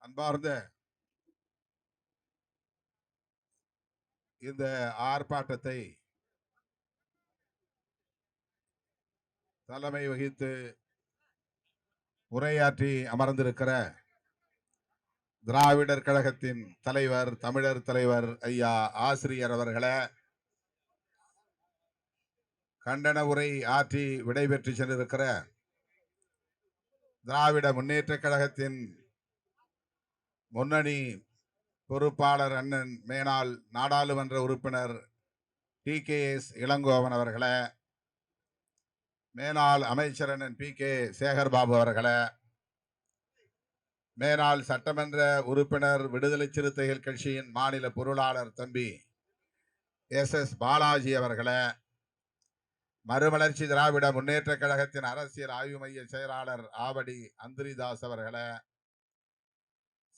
அன்பார்ந்த இந்த ஆர்ப்பாட்டத்தை தலைமை வகித்து உரையாற்றி அமர்ந்திருக்கிற திராவிடர் கழகத்தின் தலைவர், தமிழர் தலைவர் ஐயா ஆசிரியர் அவர்களே, கண்டன உரை ஆற்றி விடைபெற்று சென்றிருக்கிற திராவிட முன்னேற்ற கழகத்தின் முன்னணி பொறுப்பாளர் அண்ணன் மேனாள் நாடாளுமன்ற உறுப்பினர் TKS இளங்கோவன் அவர்களே, மேனாள் அமைச்சர் அண்ணன் PK சேகர்பாபு அவர்களே, மேனாள் சட்டமன்ற உறுப்பினர் விடுதலை சிறுத்தைகள் கட்சியின் மாநில பொருளாளர் தம்பி SS பாலாஜி அவர்களே, மறுமலர்ச்சி திராவிட முன்னேற்ற கழகத்தின் அரசியல் ஆய்வு மைய செயலாளர் ஆவடி அந்திரிதாஸ் அவர்களே,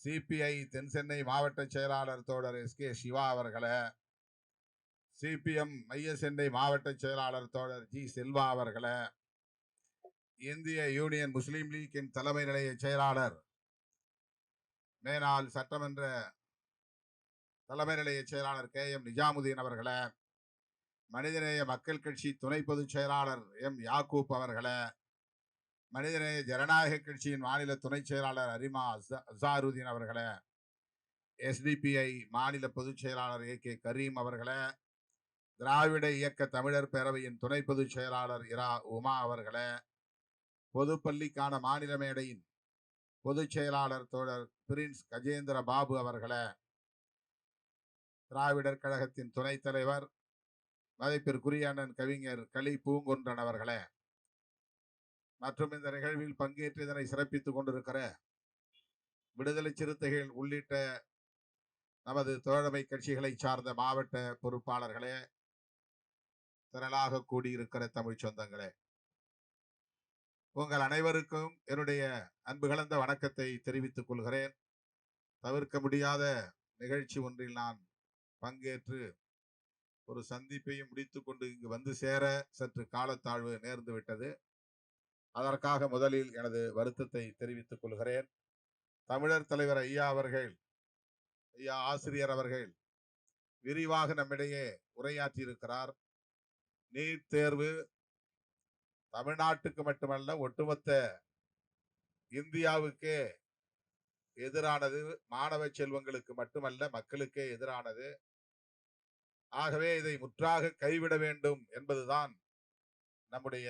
CPI தென் சென்னை மாவட்ட செயலாளர் தோழர் SK சிவா அவர்களே, CPM மைய சென்னை மாவட்ட செயலாளர் தோழர் G செல்வா அவர்களே, இந்திய யூனியன் முஸ்லீம் லீக்கின் தலைமை நிலைய செயலாளர் மேனாள் சட்டமன்ற தலைமை நிலைய செயலாளர் KM நிஜாமுதீன் அவர்களே, மனிதநேய மக்கள் கட்சி துணை பொதுச் செயலாளர் M யாக்கூப் அவர்களே, மனிதநேய ஜனநாயக கட்சியின் மாநில துணை செயலாளர் அரிமா அசாருதீன் அவர்களே, SDPI மாநில பொதுச் செயலாளர் AK கரீம் அவர்களே, திராவிட இயக்க தமிழர் பேரவையின் துணை பொதுச் செயலாளர் இரா உமா அவர்களே, பொதுப்பள்ளிக்கான மாநில மேடையின் பொதுச் செயலாளர் தோழர் பிரின்ஸ் கஜேந்திர பாபு அவர்களே, திராவிடர் கழகத்தின் துணைத் தலைவர் மதிப்பிற்குரிய அண்ணன் கவிஞர் களி பூங்கொன்றன் அவர்களே, மற்றும் இந்த நிகழ்வில் பங்கேற்று இதனை சிறப்பித்துக் கொண்டிருக்கிற விடுதலை சிறுத்தைகள் உள்ளிட்ட நமது தோழமை கட்சிகளை சார்ந்த மாவட்ட பொறுப்பாளர்களே, திரளாக கூடியிருக்கிற தமிழ் சொந்தங்களே, உங்கள் அனைவருக்கும் என்னுடைய அன்பு கலந்த வணக்கத்தை தெரிவித்துக் கொள்கிறேன். தவிர்க்க முடியாத நிகழ்ச்சி ஒன்றில் நான் பங்கேற்று ஒரு சந்திப்பையும் முடித்துக் கொண்டு இங்கு வந்து சேர சற்று காலத்தாழ்வு நேர்ந்து விட்டது. அதற்காக முதலில் எனது வருத்தத்தை தெரிவித்துக் கொள்கிறேன். தமிழர் தலைவர் ஐயா அவர்கள், ஐயா ஆசிரியர் அவர்கள் விரிவாக நம்மிடையே உரையாற்றி இருக்கிறார். நீட் தேர்வு தமிழ்நாட்டுக்கு மட்டுமல்ல, ஒட்டுமொத்த இந்தியாவுக்கே எதிரானது. மாணவ செல்வங்களுக்கு மட்டுமல்ல, மக்களுக்கே எதிரானது. ஆகவே இதை முற்றாக கைவிட வேண்டும் என்பதுதான் நம்முடைய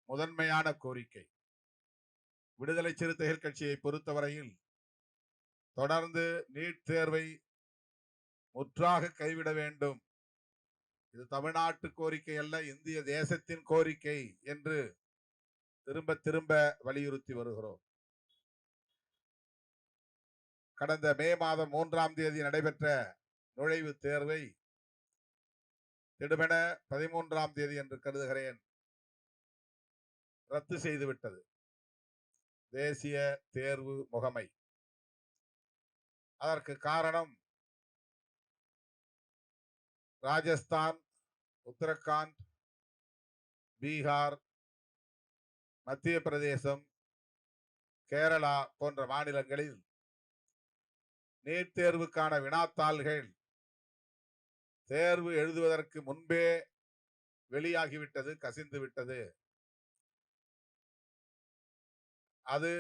முதன்மையான கோரிக்கை. விடுதலை சிறுத்தைகள் கட்சியை பொறுத்தவரையில் தொடர்ந்து நீட் தேர்வை முற்றாக கைவிட வேண்டும், இது தமிழ்நாட்டு கோரிக்கை அல்ல, இந்திய தேசத்தின் கோரிக்கை என்று திரும்ப திரும்ப வலியுறுத்தி வருகிறோம். கடந்த மே மாதம் 3ஆம் தேதி நடைபெற்ற நுழைவுத் தேர்வை திடுமென 13ஆம் தேதி என்று கருதுகிறேன் ரத்து செய்துவிட்டது தேசிய தேர்வு முகமை. அதற்கு காரணம் ராஜஸ்தான், உத்தரகாண்ட், பீகார், மத்திய பிரதேசம், கேரளா போன்ற மாநிலங்களில் நீட் தேர்வுக்கான வினாத்தாள்கள் தேர்வு எழுதுவதற்கு முன்பே வெளியாகிவிட்டது, கசிந்து விட்டது. அது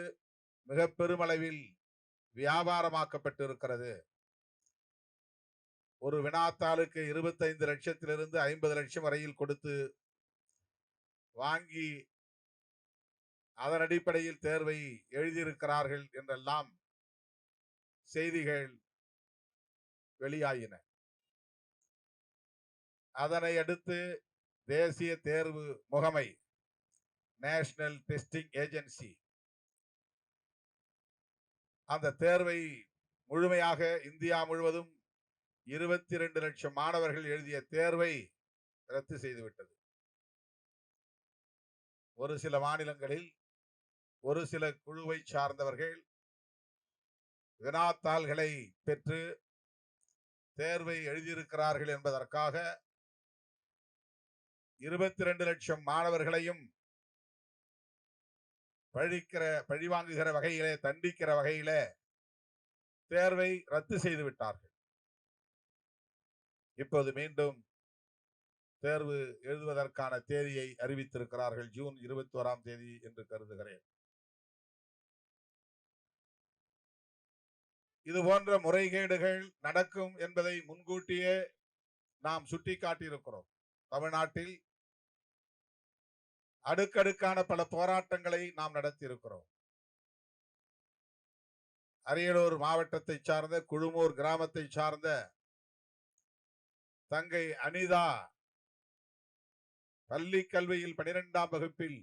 மிக பெருமளவில் வியாபாரமாக்கப்பட்டிருக்கிறது. ஒரு வினாத்தாளுக்கு 25 லட்சத்திலிருந்து 50 லட்சம் வரையில் கொடுத்து வாங்கி அதன் அடிப்படையில் தேர்வை எழுதியிருக்கிறார்கள் என்றெல்லாம் செய்திகள் வெளியாகின. அதனை அடுத்து தேசிய தேர்வு முகமை, நேஷனல் டெஸ்டிங் ஏஜென்சி, அந்த தேர்வை முழுமையாக இந்தியா முழுவதும் 22 லட்சம் மாணவர்கள் எழுதிய தேர்வை ரத்து செய்துவிட்டது. ஒரு சில மாநிலங்களில் ஒரு சில குழுவை சார்ந்தவர்கள் வினாத்தாள்களை பெற்று தேர்வை எழுதியிருக்கிறார்கள் என்பதற்காக 22 லட்சம் மாணவர்களையும் பழிவாங்குகிற வகையிலே, தண்டிக்கிற வகையிலே தேர்வை ரத்து செய்து விட்டார்கள். இப்போது மீண்டும் தேர்வு எழுதுவதற்கான தேதியை அறிவித்திருக்கிறார்கள். ஜூன் 21ஆம் தேதி என்று கருதுகிறேன். இது போன்ற முறைகேடுகள் நடக்கும் என்பதை முன்கூட்டியே நாம் சுட்டிக்காட்டியிருக்கிறோம். தமிழ்நாட்டில் அடுக்கடுக்கான பல போராட்டங்களை நாம் நடத்தியிருக்கிறோம். அரியலூர் மாவட்டத்தை சார்ந்த குழுமூர் கிராமத்தை சார்ந்த தங்கை அனிதா பள்ளி கல்வியில் 12ஆம் வகுப்பில்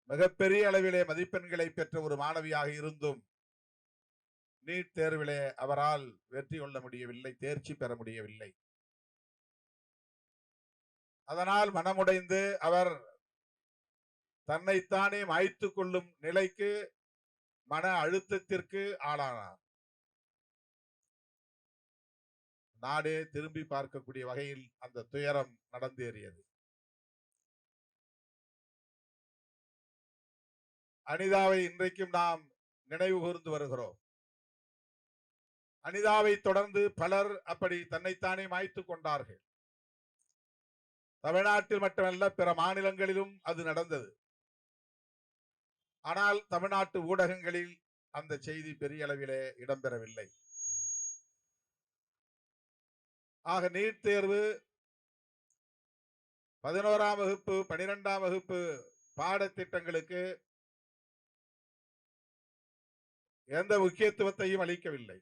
மிகப்பெரிய அளவிலே மதிப்பெண்களை பெற்ற ஒரு மாணவியாக இருந்தும் நீட் தேர்விலே அவரால் வெற்றி கொள்ள முடியவில்லை, தேர்ச்சி பெற முடியவில்லை. அதனால் மனமுடைந்து அவர் தன்னைத்தானே மாய்த்துக் கொள்ளும் நிலைக்கு, மன அழுத்தத்திற்கு ஆளானார். நாடே திரும்பி பார்க்கக்கூடிய வகையில் அந்த துயரம் நடந்தேறியது. அனிதாவை இன்றைக்கும் நாம் நினைவு கூர்ந்து வருகிறோம். அனிதாவை தொடர்ந்து பலர் அப்படி தன்னைத்தானே மாய்த்துக் கொண்டார்கள். தமிழ்நாட்டில் மட்டுமல்ல, பிற மாநிலங்களிலும் அது நடந்தது. ஆனால் தமிழ்நாட்டு ஊடகங்களில் அந்த செய்தி பெரிய அளவிலே இடம்பெறவில்லை. ஆக நீட் தேர்வு 11ஆம் வகுப்பு 12ஆம் வகுப்பு பாடத்திட்டங்களுக்கு எந்த முக்கியத்துவத்தையும் அளிக்கவில்லை.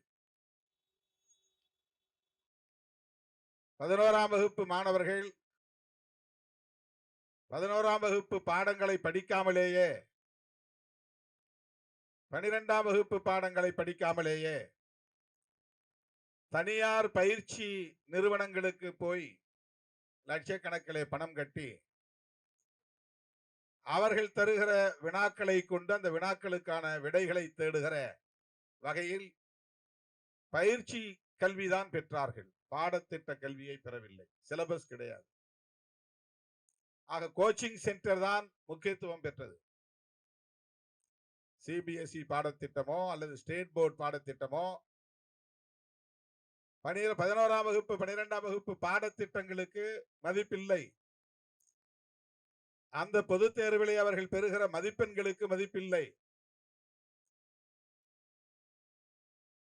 11ஆம் வகுப்பு மாணவர்கள் 11ஆம் வகுப்பு பாடங்களை படிக்காமலேயே, 12ஆம் வகுப்பு பாடங்களை படிக்காமலேயே தனியார் பயிற்சி நிறுவனங்களுக்கு போய் லட்சக்கணக்கிலே பணம் கட்டி அவர்கள் தருகிற வினாக்களை கொண்டு அந்த வினாக்களுக்கான விடைகளை தேடுகிற வகையில் பயிற்சி கல்விதான் பெற்றார்கள். பாடத்திட்ட கல்வியை பெறவில்லை. சிலபஸ் கிடையாது. ஆக கோச்சிங் சென்டர் தான் முக்கியத்துவம் பெற்றது. சிபிஎஸ்இ பாடத்திட்டமோ அல்லது ஸ்டேட் போர்டு பாடத்திட்டமோ 11ஆம் வகுப்பு 12ஆம் வகுப்பு பாடத்திட்டங்களுக்கு மதிப்பில்லை. அந்த பொது தேர்விலே அவர்கள் பெறுகிற மதிப்பெண்களுக்கு மதிப்பில்லை.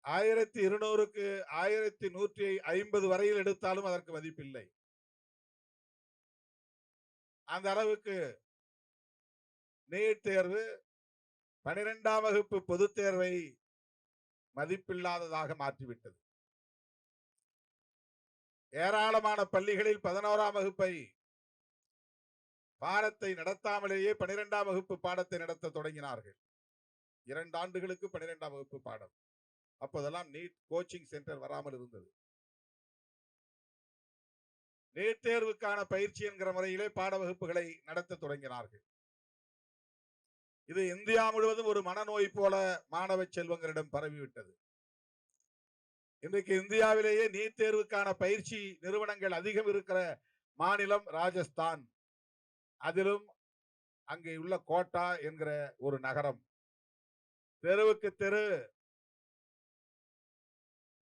1200க்கு 1150 வரையில் எடுத்தாலும் அதற்கு மதிப்பில்லை. அந்த அளவுக்கு நீட் தேர்வு 12ஆம் வகுப்பு பொது தேர்வை மதிப்பில்லாததாக மாற்றிவிட்டது. ஏராளமான பள்ளிகளில் 11ஆம் வகுப்பை பாடத்தை நடத்தாமலேயே 12ஆம் வகுப்பு பாடத்தை நடத்த தொடங்கினார்கள். 2 ஆண்டுகளுக்கு 12ஆம் வகுப்பு பாடம். அப்போதெல்லாம் நீட் கோச்சிங் சென்டர் வராமல் இருந்தது. நீட் தேர்வுக்கான பயிற்சி என்கிற முறையிலே பாட வகுப்புகளை நடத்த தொடங்கினார்கள். இது இந்தியா முழுவதும் ஒரு மனநோய் போல மாணவ செல்வங்களிடம் பரவிவிட்டது. இன்றைக்கு இந்தியாவிலேயே நீட் தேர்வுக்கான பயிற்சி நிறுவனங்கள் அதிகம் இருக்கிற மாநிலம் ராஜஸ்தான். அதிலும் அங்கே உள்ள கோட்டா என்கிற ஒரு நகரம். தெருவுக்கு தெரு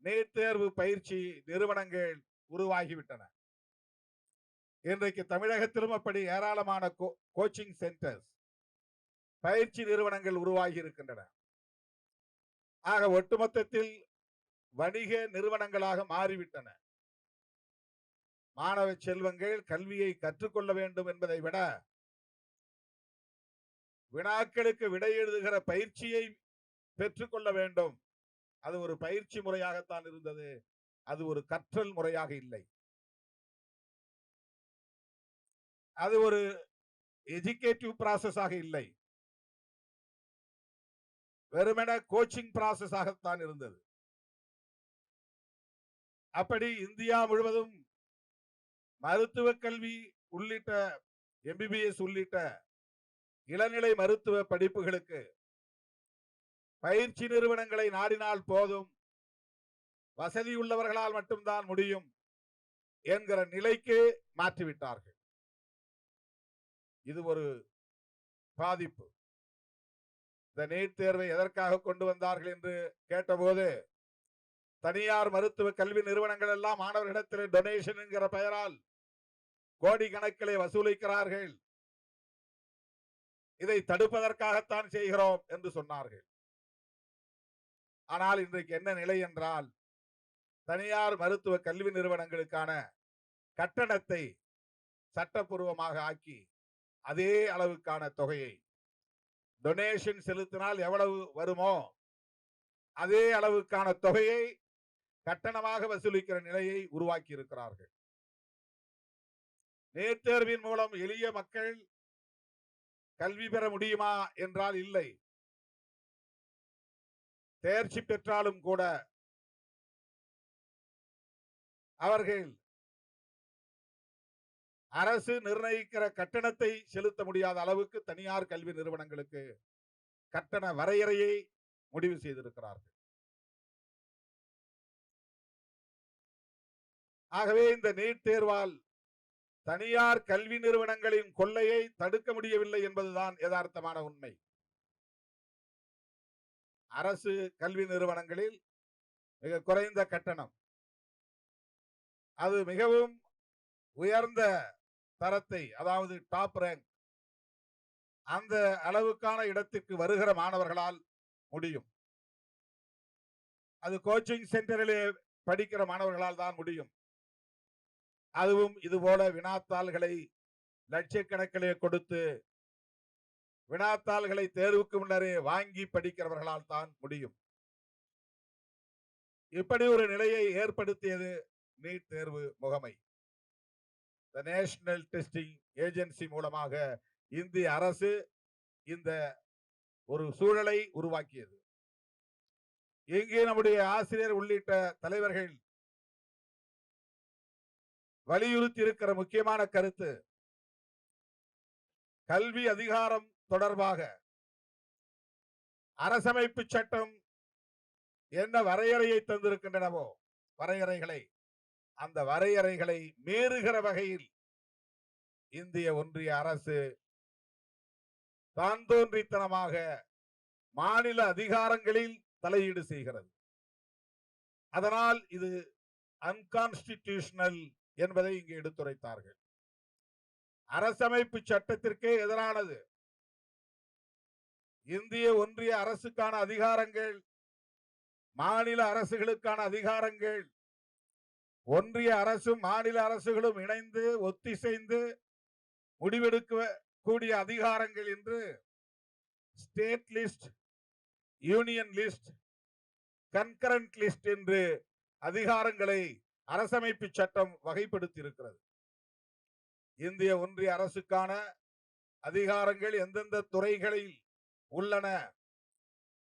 நீட் தேர்வு பயிற்சி நிறுவனங்கள் உருவாகிவிட்டன. இன்றைக்கு தமிழகத்திலும் அப்படி ஏராளமான கோச்சிங் சென்டர்ஸ், பயிற்சி நிறுவனங்கள் உருவாகி இருக்கின்றன. ஆக ஒட்டுமொத்தத்தில் வணிக நிறுவனங்களாக மாறிவிட்டன. மாணவ செல்வங்கள் கல்வியை கற்றுக்கொள்ள வேண்டும் என்பதை விட வினாக்களுக்கு விடை எழுதுகிற பயிற்சியை பெற்றுக்கொள்ள வேண்டும். அது ஒரு பயிற்சி முறையாகத்தான் இருந்தது. அது ஒரு கற்றல் முறையாக இல்லை. அது ஒரு எஜுகேட்டிவ் ப்ராசஸ் ஆக இல்லை. வெறுமன கோச்சிங் ப்ராசஸ் ஆகத்தான் இருந்தது. அப்படி இந்தியா முழுவதும் மருத்துவ கல்வி உள்ளிட்ட எம்பிபிஎஸ் உள்ளிட்ட இளநிலை மருத்துவ படிப்புகளுக்கு பயிற்சி நிறுவனங்களை நாடினால் போதும், வசதி உள்ளவர்களால் மட்டும்தான் முடியும் என்கிற நிலைக்கு மாற்றிவிட்டார்கள். இது ஒரு பாதிப்பு. இந்த நீட் தேர்வை எதற்காக கொண்டு வந்தார்கள் என்று கேட்டபோது, தனியார் மருத்துவ கல்வி நிறுவனங்கள் எல்லாம் மாணவர்களிடத்தில் டொனேஷன் என்கிற பெயரால் கோடிக்கணக்கிலே வசூலிக்கிறார்கள், இதை தடுப்பதற்காகத்தான் செய்கிறோம் என்று சொன்னார்கள். ஆனால் இன்றைக்கு என்ன நிலை என்றால், தனியார் மருத்துவ கல்வி நிறுவனங்களுக்கான கட்டணத்தை சட்டப்பூர்வமாக ஆக்கி அதே அளவுக்கான தொகையை டொனேஷன் செலுத்தினால் எவ்வளவு வருமோ அதே அளவுக்கான தொகையை கட்டணமாக வசூலிக்கிற நிலையை உருவாக்கி இருக்கிறார்கள். நீட் தேர்வின் மூலம் எளிய மக்கள் கல்வி பெற முடியுமா என்றால் இல்லை. தேர்ச்சி பெற்றாலும் கூட அவர்கள் அரசு நிர்ணயிக்கிற கட்டணத்தை செலுத்த முடியாத அளவுக்கு தனியார் கல்வி நிறுவனங்களுக்கு கட்டண வரையறையை முடிவு செய்திருக்கிறார்கள். ஆகவே இந்த நீட் தேர்வால் தனியார் கல்வி நிறுவனங்களின் கொள்ளையை தடுக்க முடியவில்லை என்பதுதான் யதார்த்தமான உண்மை. அரசு கல்வி நிறுவனங்களில் மிக குறைந்த கட்டணம், அது மிகவும் உயர்ந்த தரத்தை, அதாவது டாப் ரேங்க், அந்த அளவுக்கான இடத்திற்கு வருகிற மாணவர்களால் முடியும். அது கோச்சிங் சென்டரிலே படிக்கிற மாணவர்களால் தான் முடியும். அதுவும் இதுபோல வினாத்தாள்களை லட்சக்கணக்கிலே கொடுத்து வினாத்தாள்களை தேர்வுக்கு முன்னரே வாங்கி படிக்கிறவர்களால் தான் முடியும். இப்படி ஒரு நிலையை ஏற்படுத்தியது நீட் தேர்வு முகமை. நேஷனல் டெஸ்டிங் ஏஜென்சி மூலமாக இந்திய அரசு இந்த ஒரு சூழலை உருவாக்கியது. இங்கே நம்முடைய ஆசிரியர் உள்ளிட்ட தலைவர்கள் வலியுறுத்தி இருக்கிற முக்கியமான கருத்து, கல்வி அதிகாரம் தொடர்பாக அரசமைப்பு சட்டம் என்ன வரையறையை தந்திருக்கின்றனவோ வரையறைகளை, அந்த வரையறைகளை மீறுகிற வகையில் இந்திய ஒன்றிய அரசு தான் தோன்றித்தனமாக மாநில அதிகாரங்களில் தலையீடு செய்கிறது. அதனால் இது அன்கான்ஸ்டிடியூஷனல் என்பதை இங்கு எடுத்துரைத்தார்கள். அரசமைப்பு சட்டத்திற்கே எதிரானது. இந்திய ஒன்றிய அரசுக்கான அதிகாரங்கள், மாநில அரசுகளுக்கான அதிகாரங்கள், ஒன்றிய அரசும் மாநில அரசுகளும் இணைந்து ஒத்திசைந்து முடிவெடுக்க கூடிய அதிகாரங்கள் என்று state list, union list, concurrent list என்று அதிகாரங்களை அரசமைப்பு சட்டம் வகைப்படுத்தி இருக்கிறது. இந்திய ஒன்றிய அரசுக்கான அதிகாரங்கள் எந்தெந்த துறைகளில் உள்ளன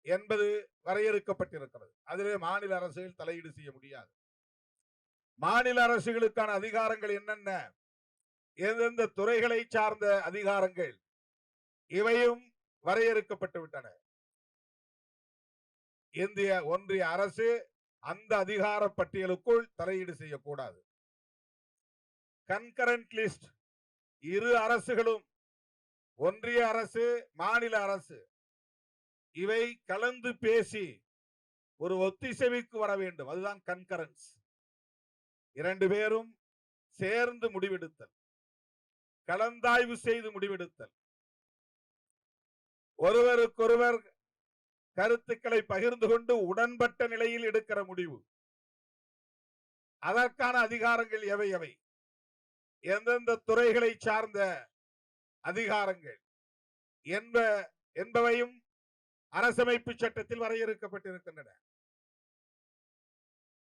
என்பது வரையறுக்கப்பட்டிருக்கிறது. அதிலே மாநில அரசுகள் தலையீடு செய்ய முடியாது. மாநில அரசுகளுக்கான அதிகாரங்கள் என்னென்ன, எந்தெந்த துறைகளை சார்ந்த அதிகாரங்கள், இவையும் வரையறுக்கப்பட்டு விட்டன. இந்திய ஒன்றிய அரசு அந்த அதிகார பட்டியலுக்குள் தலையீடு செய்யக்கூடாது. கன்கரண்ட் லிஸ்ட், இரு அரசுகளும், ஒன்றிய அரசு மாநில அரசு, இவை கலந்து பேசி ஒரு ஒத்திசைவுக்கு வர வேண்டும். அதுதான் கன்கரன்ஸ். இரண்டு பேரும் சேர்ந்து முடிவெடுத்தல், கலந்தாய்வு செய்து முடிவெடுத்தல், ஒருவருக்கொருவர் கருத்துக்களை பகிர்ந்து கொண்டு உடன்பட்ட நிலையில் எடுக்கிற முடிவு. அதற்கான அதிகாரங்கள் எவை எவை, எந்தெந்த துறைகளை சார்ந்த அதிகாரங்கள் என்பவையும் அரசமைப்பு சட்டத்தில் வரையறுக்கப்பட்டிருக்கின்றன.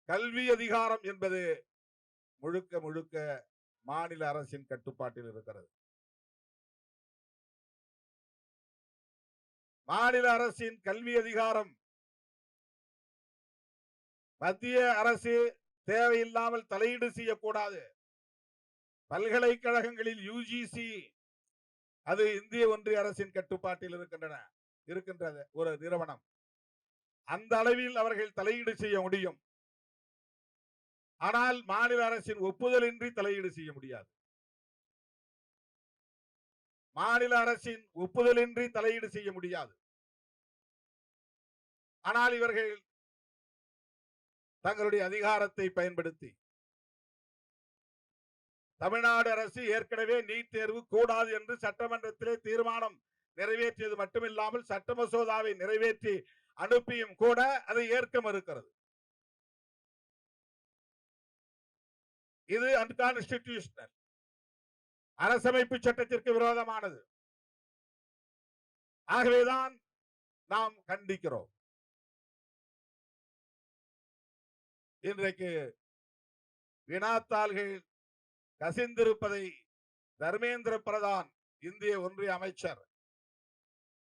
கல்வி அதிகாரம் என்பது முழுக்க முழுக்க மாநில அரசின் கட்டுப்பாட்டில் இருக்கிறது. மாநில அரசின் கல்வி அதிகாரம் மத்திய அரசு தேவையில்லாமல் தலையீடு செய்யக்கூடாது. பல்கலைக்கழகங்களில் யுஜிசி, அது இந்திய ஒன்றிய அரசின் கட்டுப்பாட்டில் இருக்கின்றது ஒரு நிறுவனம். அந்த அளவில் அவர்கள் தலையீடு செய்ய முடியும். ஆனால் மாநில அரசின் ஒப்புதலின்றி தலையீடு செய்ய முடியாது. மாநில அரசின் ஒப்புதலின்றி தலையீடு செய்ய முடியாது. ஆனால் இவர்கள் தங்களுடைய அதிகாரத்தை பயன்படுத்தி தமிழ்நாடு அரசு ஏற்கனவே நீட் தேர்வு கூடாது என்று சட்டமன்றத்திலே தீர்மானம் நிறைவேற்றியது மட்டுமில்லாமல் சட்ட மசோதாவை நிறைவேற்றி அனுப்பியும் கூட அதை ஏற்க மறுக்கிறது. இது அன்கான்ஸ்டிடியூஷனல், அரசமைப்பு சட்டத்திற்கு விரோதமானது. ஆகவேதான் நாம் கண்டிக்கிறோம். இன்றைக்கு வினாத்தாள்கள் கசிந்திருப்பதை தர்மேந்திர பிரதான் இந்திய ஒன்றிய அமைச்சர்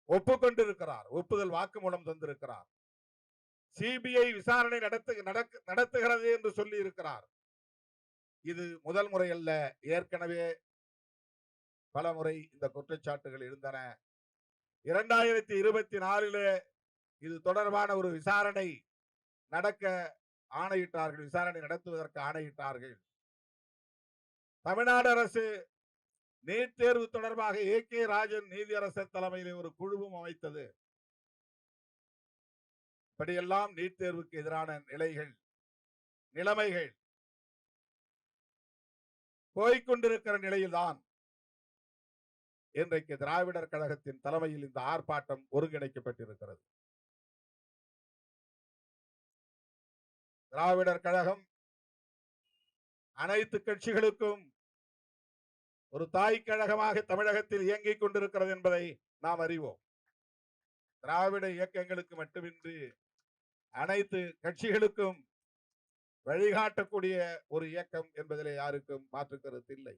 ஒப்புக்கொண்டிருக்கிறார், ஒப்புதல் வாக்குமூலம் தந்திருக்கிறார். சிபிஐ விசாரணை நடத்துகிறது என்று சொல்லி இருக்கிறார். இது முதல் முறை அல்ல, ஏற்கனவே பல முறை இந்த குற்றச்சாட்டுகள் இருந்தன. 2024 இது தொடர்பான ஒரு விசாரணை நடக்க ஆணையிட்டார்கள், விசாரணை நடத்துவதற்கு ஆணையிட்டார்கள். தமிழ்நாடு அரசு நீட் தேர்வு தொடர்பாக AK ராஜன் நீதியரசர் தலைமையிலே ஒரு குழுவும் அமைத்தது. இப்படியெல்லாம் நீட் தேர்வுக்கு எதிரான நிலைமைகள் போய்கொண்டிருக்கிற நிலையில்தான் இன்றைக்கு திராவிடர் கழகத்தின் தலைமையில் இந்த ஆர்ப்பாட்டம் ஒருங்கிணைக்கப்பட்டிருக்கிறது. திராவிடர் கழகம் அனைத்து கட்சிகளுக்கும் ஒரு தாய் கழகமாக தமிழகத்தில் இயங்கிக் கொண்டிருக்கிறது என்பதை நாம் அறிவோம். திராவிட இயக்கங்களுக்கு மட்டுமின்றி அனைத்து கட்சிகளுக்கும் வழிகாட்டக்கூடிய ஒரு இயக்கம் என்பதிலே யாருக்கும் மாற்று கருத்து இல்லை.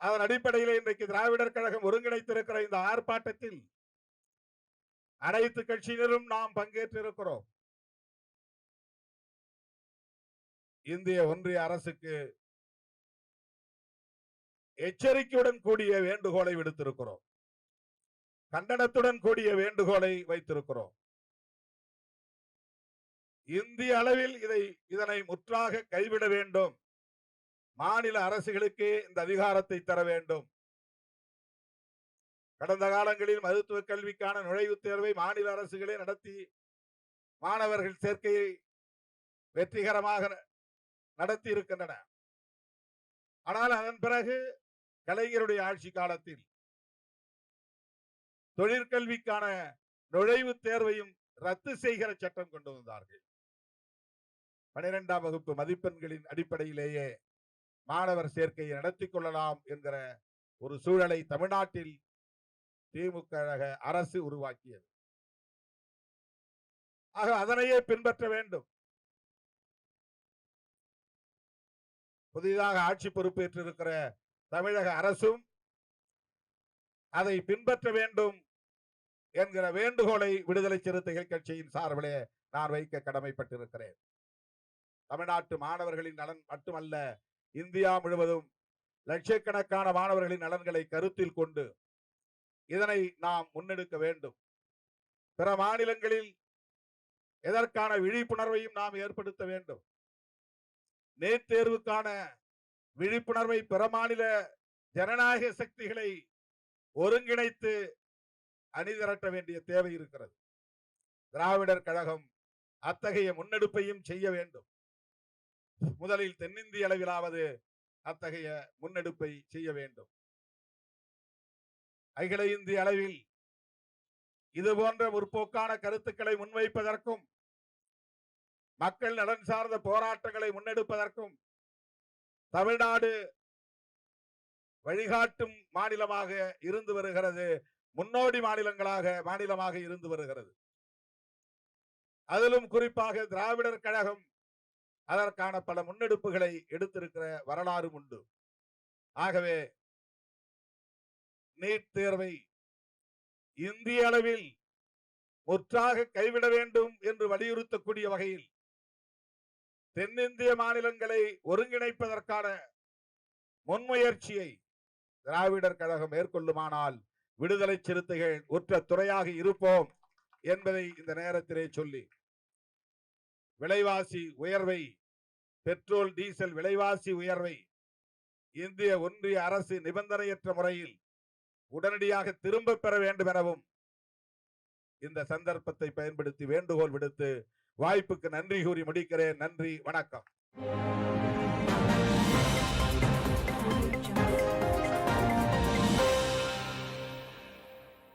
அதன் அடிப்படையில் இன்றைக்கு திராவிடர் கழகம் ஒருங்கிணைத்திருக்கிற இந்த ஆர்ப்பாட்டத்தில் அனைத்து கட்சியினரும் நாம் பங்கேற்றிருக்கிறோம். இந்திய ஒன்றிய அரசுக்கு எச்சரிக்கையுடன் கூடிய வேண்டுகோளை விடுத்திருக்கிறோம், கண்டனத்துடன் கூடிய வேண்டுகோளை வைத்திருக்கிறோம். இந்திய அளவில் இதனை முற்றாக கைவிட வேண்டும். மாநில அரசுகளுக்கு இந்த அதிகாரத்தை தர வேண்டும். கடந்த காலங்களில் மருத்துவ கல்விக்கான நுழைவுத் தேர்வை மாநில அரசுகளே நடத்தி மாணவர்கள் சேர்க்கையை வெற்றிகரமாக நடத்தி இருக்கின்றன. ஆனால் அதன் பிறகு கலைஞருடைய ஆட்சி காலத்தில் தொழிற்கல்விக்கான நுழைவுத் தேர்வையும் ரத்து செய்கிற சட்டம் கொண்டு வந்தார்கள். 12ஆம் வகுப்பு மதிப்பெண்களின் அடிப்படையிலேயே மாணவர் சேர்க்கையை நடத்திக் கொள்ளலாம் என்கிற ஒரு சூழலை தமிழ்நாட்டில் திமுக அரசு உருவாக்கியது. ஆக அதனையே பின்பற்ற வேண்டும். புதிதாக ஆட்சி பொறுப்பேற்றிருக்கிற தமிழக அரசும் அதை பின்பற்ற வேண்டும் என்கிற வேண்டுகோளை விடுதலை சிறுத்தைகள் கட்சியின் சார்பிலே நான் வைக்க கடமைப்பட்டிருக்கிறேன். தமிழ்நாட்டு மாணவர்களின் நலன் மட்டுமல்ல, இந்தியா முழுவதும் லட்சக்கணக்கான மாணவர்களின் நலன்களை கருத்தில் கொண்டு இதனை நாம் முன்னெடுக்க வேண்டும். பிற மாநிலங்களில் எதற்கான விழிப்புணர்வையும் நாம் ஏற்படுத்த வேண்டும். நீட் தேர்வுக்கான விழிப்புணர்வை பிற மாநில ஜனநாயக சக்திகளை ஒருங்கிணைத்து அணிதிரட்ட வேண்டிய தேவை இருக்கிறது. திராவிடர் கழகம் அத்தகைய முன்னெடுப்பையும் செய்ய வேண்டும். முதலில் தென்னிந்திய அளவிலாவது அத்தகைய முன்னெடுப்பை செய்ய வேண்டும். அகில இந்திய அளவில் இது போன்ற முற்போக்கான கருத்துக்களை முன்வைப்பதற்கும் மக்கள் நலன் சார்ந்த போராட்டங்களை முன்னெடுப்பதற்கும் தமிழ்நாடு வழிகாட்டும் மாநிலமாக இருந்து வருகிறது, முன்னோடி மாநிலமாக இருந்து வருகிறது. அதிலும் குறிப்பாக திராவிடர் கழகம் அதற்கான பல முன்னெடுப்புகளை எடுத்திருக்கிற வரலாறு உண்டு. ஆகவே நீட் தேர்வை இந்திய அளவில் முற்றாக கைவிட வேண்டும் என்று வலியுறுத்தக்கூடிய வகையில் தென்னிந்திய மாநிலங்களை ஒருங்கிணைப்பதற்கான முன்முயற்சியை திராவிடர் கழகம் மேற்கொள்ளுமானால் விடுதலை சிறுத்தைகள் உற்ற துணையாக இருப்போம் என்பதை இந்த நேரத்திலே சொல்லி, விலைவாசி உயர்வை, பெட்ரோல் டீசல் விலைவாசி உயர்வை இந்திய ஒன்றிய அரசு நிபந்தனையற்ற முறையில் உடனடியாக திரும்ப பெற வேண்டும் எனவும், இந்த சந்தர்ப்பத்தை பயன்படுத்தி வேண்டுகோள் விடுத்து வாய்ப்புக்கு நன்றி கூறி முடிக்கிறேன். நன்றி, வணக்கம்.